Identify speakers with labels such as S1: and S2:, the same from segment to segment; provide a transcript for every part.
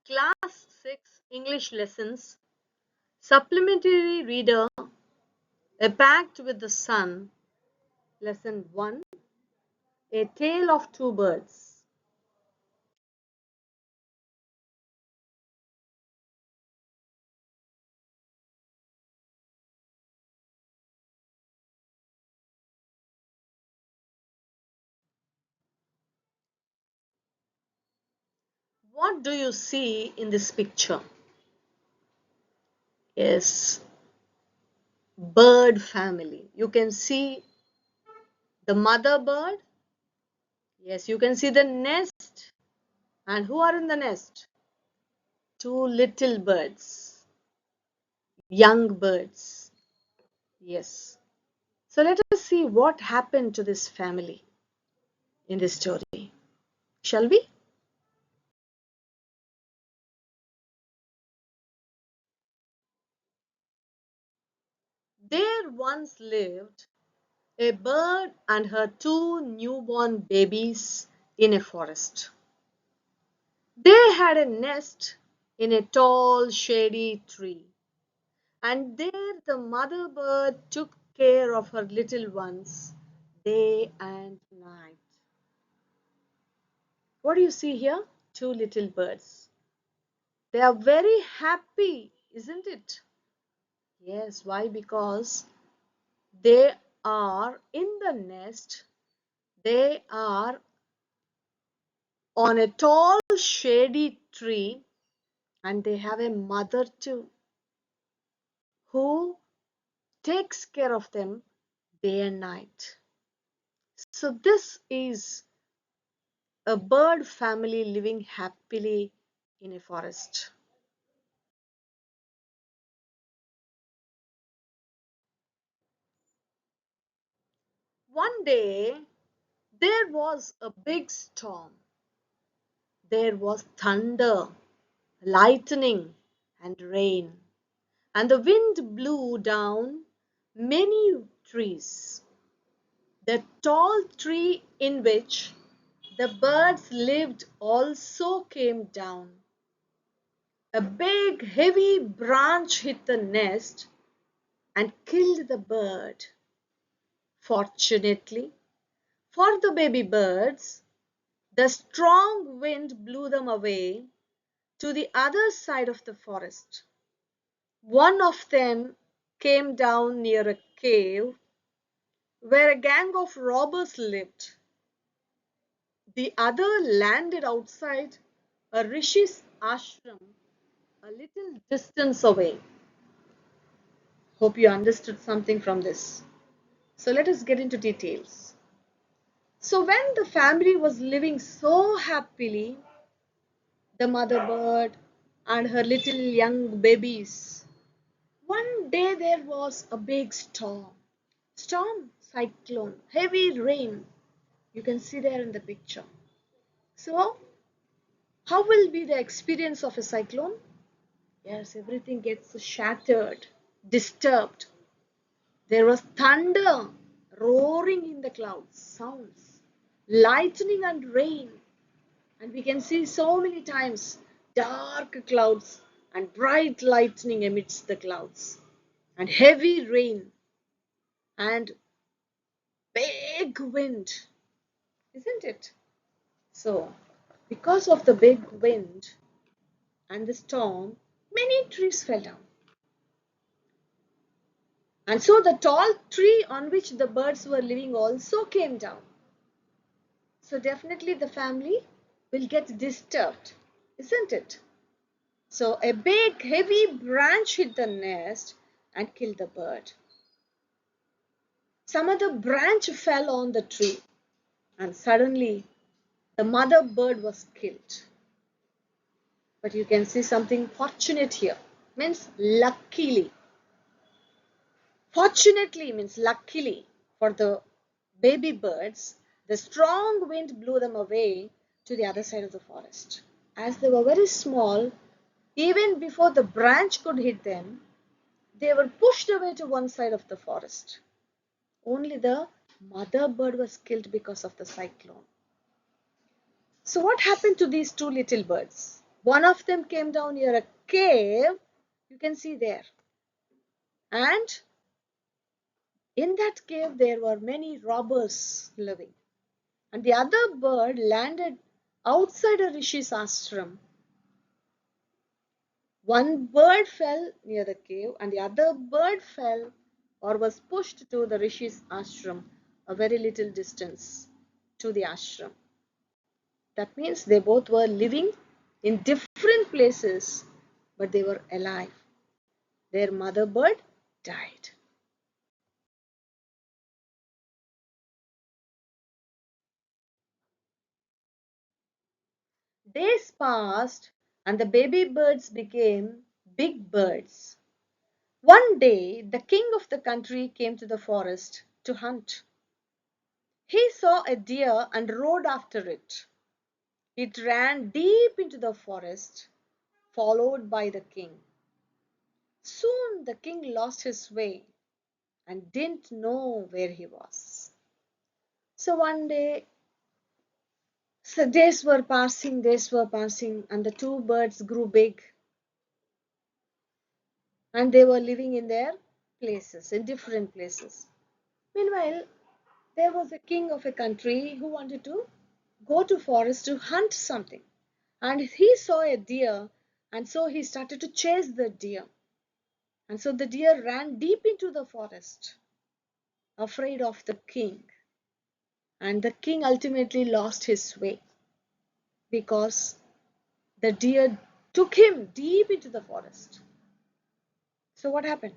S1: Class 6 English Lessons, Supplementary Reader, A Pact with the Sun, Lesson 1, A Tale of Two Birds. What do you see in this picture? Yes, bird family. You can see the mother bird. Yes, you can see the nest. And who are in the nest? Two little birds, young birds. Yes. So let us see what happened to this family in this story. Shall we? There once lived a bird and her two newborn babies in a forest. They had a nest in a tall, shady tree, and there the mother bird took care of her little ones day and night. What do you see here? Two little birds. They are very happy, isn't it? Yes, why? Because they are in the nest, they are on a tall, shady tree, and they have a mother too who takes care of them day and night. So, this is a bird family living happily in a forest. One day, there was a big storm. There was thunder, lightning, and rain, and the wind blew down many trees. The tall tree in which the birds lived also came down. A big, heavy branch hit the nest and killed the bird. Fortunately for the baby birds, the strong wind blew them away to the other side of the forest. One of them came down near a cave where a gang of robbers lived. The other landed outside a rishi's ashram a little distance away. Hope you understood something from this. So let us get into details. So when the family was living so happily, the mother bird and her little young babies, one day there was a big storm. Storm, cyclone, heavy rain. You can see there in the picture. So how will be the experience of a cyclone? Yes, everything gets shattered, disturbed. There was thunder, roaring in the clouds, sounds, lightning and rain. And we can see so many times dark clouds and bright lightning amidst the clouds, and heavy rain and big wind, isn't it? So, because of the big wind and the storm, many trees fell down. And so the tall tree on which the birds were living also came down. So definitely the family will get disturbed, isn't it? So a big heavy branch hit the nest and killed the bird. Some other branch fell on the tree, and suddenly the mother bird was killed. But you can see something fortunate here, means luckily. Fortunately means luckily for the baby birds, the strong wind blew them away to the other side of the forest. As they were very small, even before the branch could hit them, they were pushed away to one side of the forest. Only the mother bird was killed because of the cyclone. So what happened to these two little birds? One of them came down near a cave, you can see there. And in that cave there were many robbers living. And the other bird landed outside a rishi's ashram. One bird fell near the cave and the other bird fell or was pushed to the rishi's ashram, a very little distance to the ashram. That means they both were living in different places, but they were alive. Their mother bird died. Days passed and the baby birds became big birds. One day, the king of the country came to the forest to hunt. He saw a deer and rode after it. It ran deep into the forest, followed by the king. Soon the king lost his way and didn't know where he was. So one day, days were passing, and the two birds grew big, and they were living in their places, in different places. Meanwhile, there was a king of a country who wanted to go to forest to hunt something. And he saw a deer, and so he started to chase the deer. And so the deer ran deep into the forest, afraid of the king. And the king ultimately lost his way because the deer took him deep into the forest. So what happened?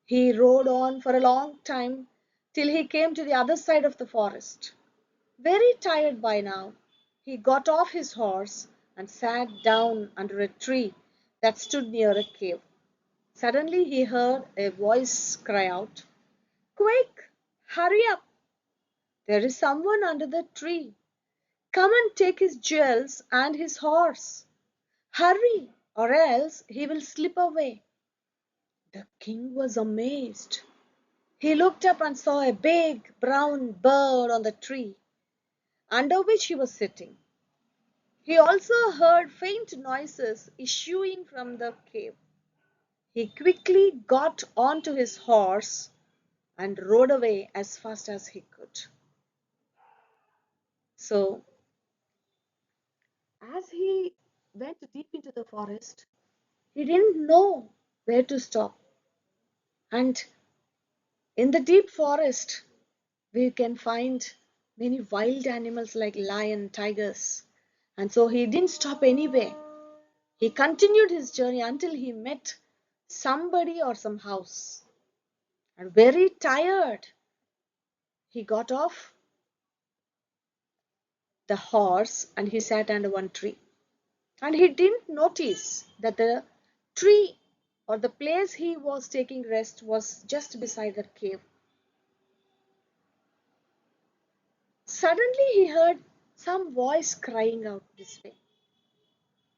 S1: He rode on for a long time till he came to the other side of the forest. Very tired by now, he got off his horse and sat down under a tree that stood near a cave. Suddenly he heard a voice cry out, "Quick, hurry up! There is someone under the tree. Come and take his jewels and his horse. Hurry, or else he will slip away." The king was amazed. He looked up and saw a big brown bird on the tree under which he was sitting. He also heard faint noises issuing from the cave. He quickly got onto his horse and rode away as fast as he could. So, as he went deep into the forest, he didn't know where to stop. And in the deep forest, we can find many wild animals like lion, tigers. And so he didn't stop anywhere. He continued his journey until he met somebody or some house. And very tired, he got off the horse and he sat under one tree. And he didn't notice that the tree or the place he was taking rest was just beside the cave. Suddenly he heard some voice crying out this way,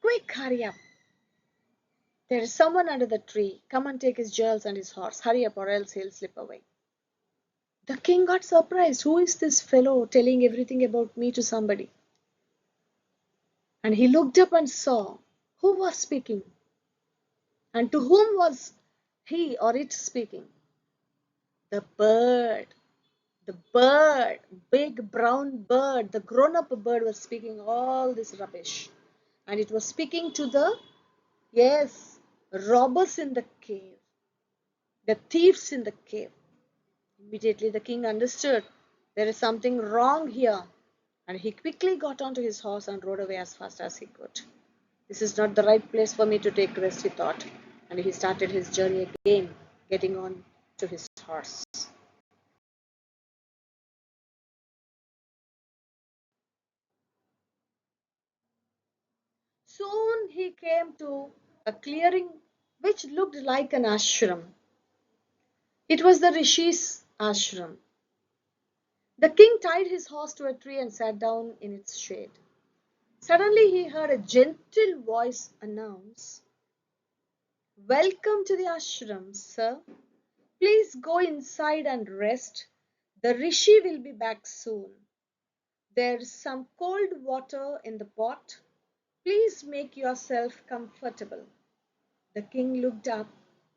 S1: "Quick, hurry up! There is someone under the tree. Come and take his jewels and his horse. Hurry up, or else he'll slip away." The king got surprised. Who is this fellow telling everything about me to somebody? And he looked up and saw who was speaking. And to whom was he or it speaking? The bird. The bird, big brown bird, the grown-up bird was speaking all this rubbish. And it was speaking to the, yes, robbers in the cave, the thieves in the cave. Immediately the king understood there is something wrong here. And he quickly got onto his horse and rode away as fast as he could. This is not the right place for me to take rest, he thought. And he started his journey again, getting on to his horse. Soon he came to a clearing which looked like an ashram. It was the Rishi's ashram. The king tied his horse to a tree and sat down in its shade. Suddenly he heard a gentle voice announce, "Welcome to the ashram, sir. Please go inside and rest. The Rishi will be back soon. There's some cold water in the pot. Please make yourself comfortable. The king looked up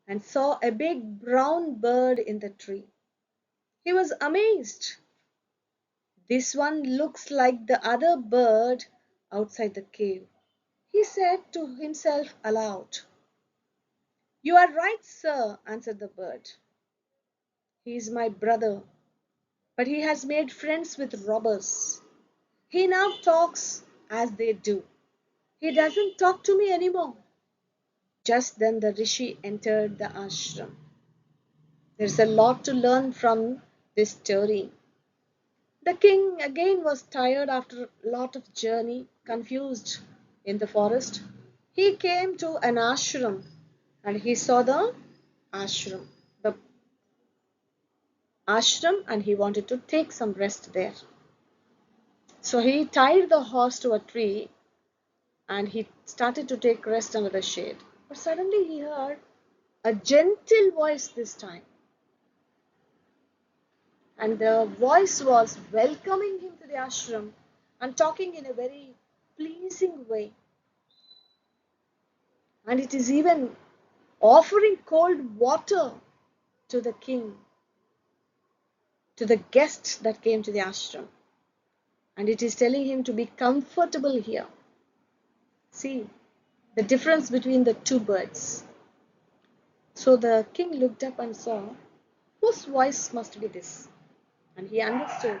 S1: and saw a big brown bird in the tree. He was amazed. This one looks like the other bird outside the cave. He said to himself aloud. You are right, sir, answered the bird. He is my brother, but he has made friends with robbers. He now talks as they do. He doesn't talk to me anymore. Just then the rishi entered the ashram. There's a lot to learn from this story. The king again was tired after a lot of journey, confused in the forest. He came to an ashram and he saw ashram, the ashram, and he wanted to take some rest there. So he tied the horse to a tree and he started to take rest under the shade. But suddenly he heard a gentle voice this time. And the voice was welcoming him to the ashram and talking in a very pleasing way. And it is even offering cold water to the king, to the guests that came to the ashram. And it is telling him to be comfortable here. See the difference between the two birds. So the king looked up and saw, whose voice must be this? And he understood.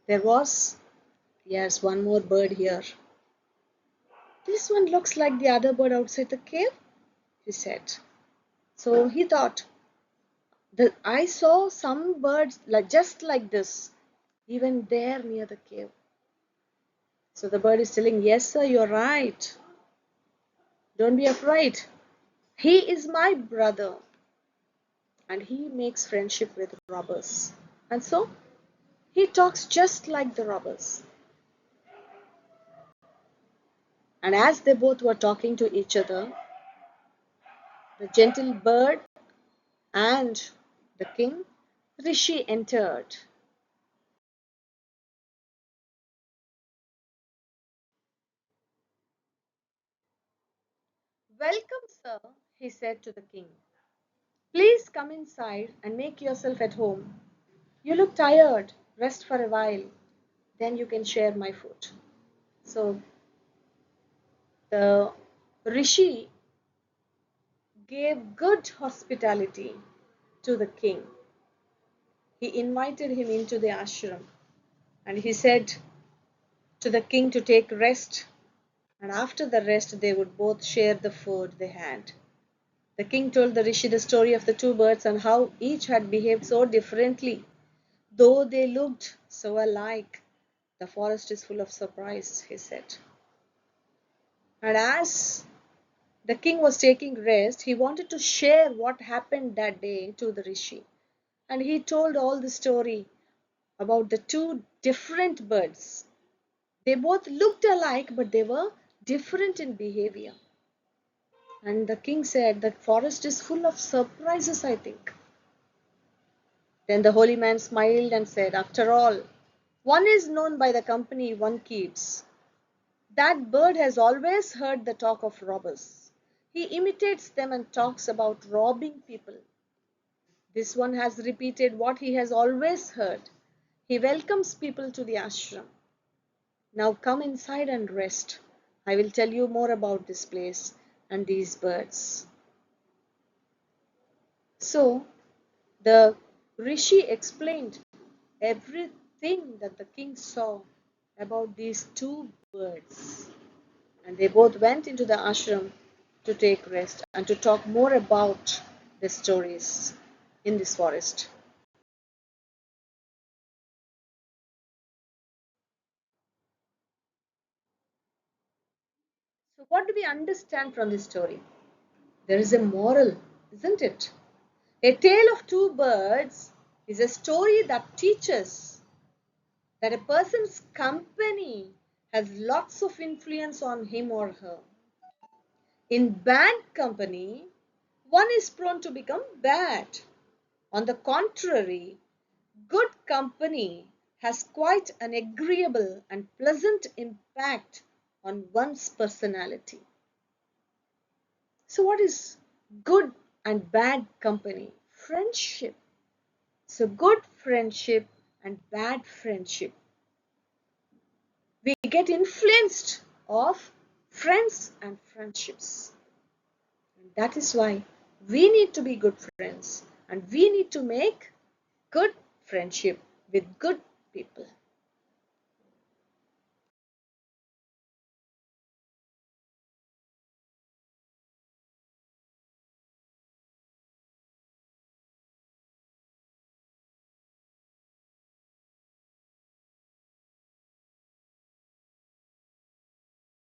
S1: There was, yes, one more bird here. This one looks like the other bird outside the cave, he said. So he thought, I saw some birds just like this, even there near the cave. So the bird is telling, yes, sir, you're right. Don't be afraid. He is my brother. And he makes friendship with robbers. And so he talks just like the robbers. And as they both were talking to each other, the gentle bird and the king, Rishi entered. Welcome, sir, he said to the king. Please come inside and make yourself at home. You look tired. Rest for a while. Then you can share my food. So the Rishi gave good hospitality to the king. He invited him into the ashram and he said to the king to take rest, and after the rest they would both share the food they had. The king told the rishi the story of the two birds and how each had behaved so differently, though they looked so alike. The forest is full of surprise, he said. And as the king was taking rest, he wanted to share what happened that day to the rishi. And he told all the story about the two different birds. They both looked alike, but they were different in behavior. And the king said, the forest is full of surprises, I think. Then the holy man smiled and said, after all, one is known by the company one keeps. That bird has always heard the talk of robbers. He imitates them and talks about robbing people. This one has repeated what he has always heard. He welcomes people to the ashram. Now come inside and rest. I will tell you more about this place and these birds. So the rishi explained everything that the king saw about these two birds. And they both went into the ashram to take rest and to talk more about the stories in this forest. So what do we understand from this story? There is a moral, isn't it? A tale of two birds is a story that teaches that a person's company has lots of influence on him or her. In bad company, one is prone to become bad. On the contrary, good company has quite an agreeable and pleasant impact on one's personality. So what is good and bad company? Friendship. So good friendship and bad friendship. We get influenced of friends and friendships. And that is why we need to be good friends and we need to make good friendship with good people.